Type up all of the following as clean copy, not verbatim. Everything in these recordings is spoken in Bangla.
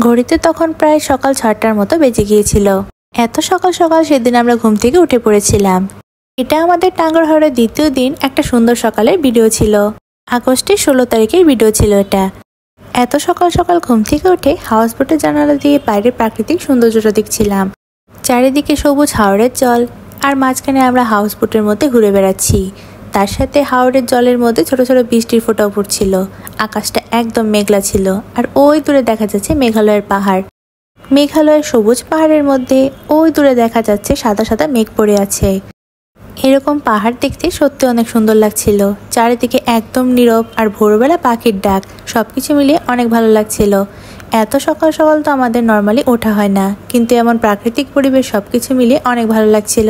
ঘড়িতে তখন প্রায় সকাল ৬টার মতো বেজে গিয়েছিল। এত সকাল সকাল সেদিন আমরা ঘুম থেকে উঠে পড়েছিলাম। এটা আমাদের টাঙ্গুয়ার হাওরের দ্বিতীয় দিন একটা সুন্দর সকালের ভিডিও ছিল। আগস্টের ১৬ তারিখের ভিডিও ছিল এটা। এত সকাল সকাল ঘুম থেকে উঠে হাউস বোটের জানালা দিয়ে বাইরের প্রাকৃতিক সৌন্দর্যটা দেখছিলাম। চারিদিকে সবুজ হাওরের জল, আর মাঝখানে আমরা হাউস বোটের মধ্যে ঘুরে বেড়াচ্ছি। তার সাথে হাওরের জলের মধ্যে ছোট ছোট বৃষ্টির ফোঁটাও পড়ছিল। আকাশটা একদম মেঘলা ছিল, আর ওই দূরে দেখা যাচ্ছে মেঘালয়ের পাহাড়। মেঘালয়ের সবুজ পাহাড়ের মধ্যে ওই দূরে দেখা যাচ্ছে সাদা সাদা মেঘ পড়ে আছে। এরকম পাহাড় দেখতে সত্যি অনেক সুন্দর লাগছিল। চারিদিকে একদম নীরব, আর ভোরবেলা পাখির ডাক, সবকিছু মিলিয়ে অনেক ভালো লাগছিল। এত সকাল সকাল তো আমাদের নর্মালি ওঠা হয় না, কিন্তু এমন প্রাকৃতিক পরিবেশ সবকিছু মিলিয়ে অনেক ভালো লাগছিল।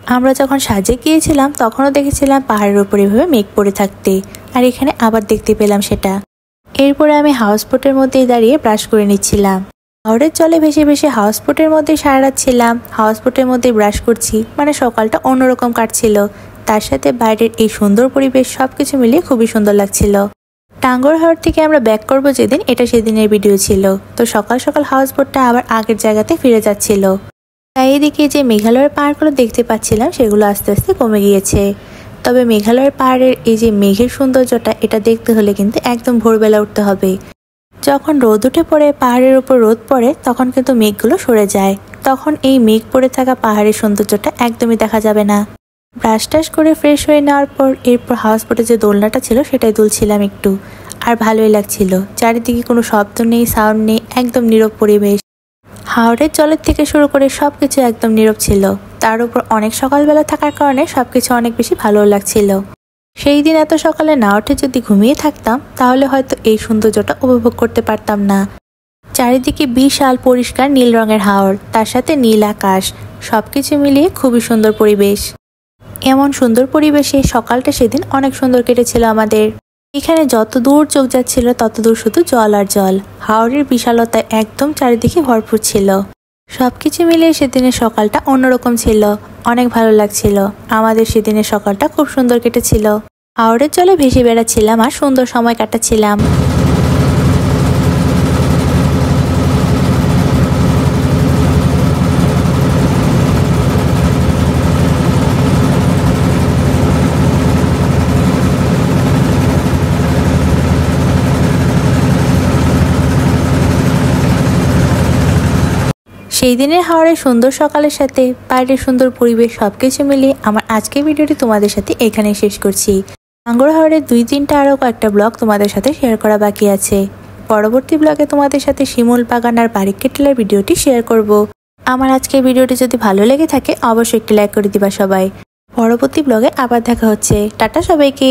আমরা যখন সাজে গিয়েছিলাম তখনও দেখেছিলাম পাহাড়ের উপর এভাবে মেঘ পড়ে থাকতে, আর এখানে আবার দেখতে পেলাম সেটা। এরপরে আমি হাউস বোটের মধ্যেই দাঁড়িয়ে ব্রাশ করে নিচ্ছিলাম। হাওরের জলে ভেসে ভেসে হাউস বোটের মধ্যে সারা রাত ছিলাম। হাউস বোটের মধ্যে ব্রাশ করছি, মানে সকালটা অন্যরকম কাটছিল। তার সাথে বাইরের এই সুন্দর পরিবেশ সবকিছু মিলিয়ে খুবই সুন্দর লাগছিল। টাঙ্গুয়ার হাওর থেকে আমরা ব্যাক করবো যেদিন, এটা সেদিনের ভিডিও ছিল। তো সকাল সকাল হাউস বোটটা আবার আগের জায়গাতে ফিরে যাচ্ছিল। তাই এদিকে যে মেঘালয়ের পাহাড়গুলো দেখতে পাচ্ছিলাম সেগুলো আস্তে আস্তে কমে গিয়েছে। তবে মেঘালয়ের পাহাড়ের এই যে মেঘের সৌন্দর্যটা, এটা দেখতে হলে কিন্তু একদম ভোরবেলা উঠতে হবে। যখন রোদ উঠে পড়ে, পাহাড়ের উপর রোদ পড়ে, তখন কিন্তু মেঘগুলো সরে যায়। তখন এই মেঘ পড়ে থাকা পাহাড়ের সৌন্দর্যটা একদমই দেখা যাবে না। ব্রাশ টাশ করে ফ্রেশ হয়ে নেওয়ার পর এরপর হাউস বোটে যে দোলনাটা ছিল সেটাই দুলছিলাম একটু, আর ভালোই লাগছিল। চারিদিকে কোনো শব্দ নেই, সাউন্ড নেই, একদম নীরব পরিবেশ। হাওরের জলের থেকে শুরু করে সবকিছু একদম নীরব ছিল। তার উপর অনেক সকালবেলা থাকার কারণে সবকিছু অনেক বেশি ভালো লাগছিল। সেই দিন এত সকালে না উঠে যদি ঘুমিয়ে থাকতাম, তাহলে হয়তো এই সৌন্দর্যটা উপভোগ করতে পারতাম না। চারিদিকে বিশাল পরিষ্কার নীল রঙের হাওর, তার সাথে নীল আকাশ, সবকিছু মিলিয়ে খুবই সুন্দর পরিবেশ। এমন সুন্দর পরিবেশে সকালটা সেদিন অনেক সুন্দর কেটেছিল আমাদের। এখানে যত দূর চোখ যাচ্ছিল তত দূর শুধু জল আর জল। হাওরের বিশালতা একদম চারিদিকে ভরপুর ছিল। সবকিছু মিলিয়ে সেদিনের সকালটা অন্যরকম ছিল, অনেক ভালো লাগছিল। আমাদের সেদিনের সকালটা খুব সুন্দর কেটেছিল। হাওরের জলে ভেসে বেড়াচ্ছিলাম আর সুন্দর সময় কাটাচ্ছিলাম। সেই দিনের হাওরের সুন্দর সকালের সাথে বাইরের সুন্দর পরিবেশ সবকিছু মিলিয়ে আমার আজকের ভিডিওটি তোমাদের সাথে এখানেই শেষ করছি। টাঙ্গুয়ার হাওরের ২-৩টা আরও কয়েকটা ব্লগ তোমাদের সাথে শেয়ার করা বাকি আছে। পরবর্তী ব্লগে তোমাদের সাথে শিমুল বাগান আর বারিককেটলার ভিডিওটি শেয়ার করব। আমার আজকের ভিডিওটি যদি ভালো লেগে থাকে অবশ্যই একটি লাইক করে দিবা সবাই। পরবর্তী ব্লগে আবার দেখা হচ্ছে। টাটা সবাইকে।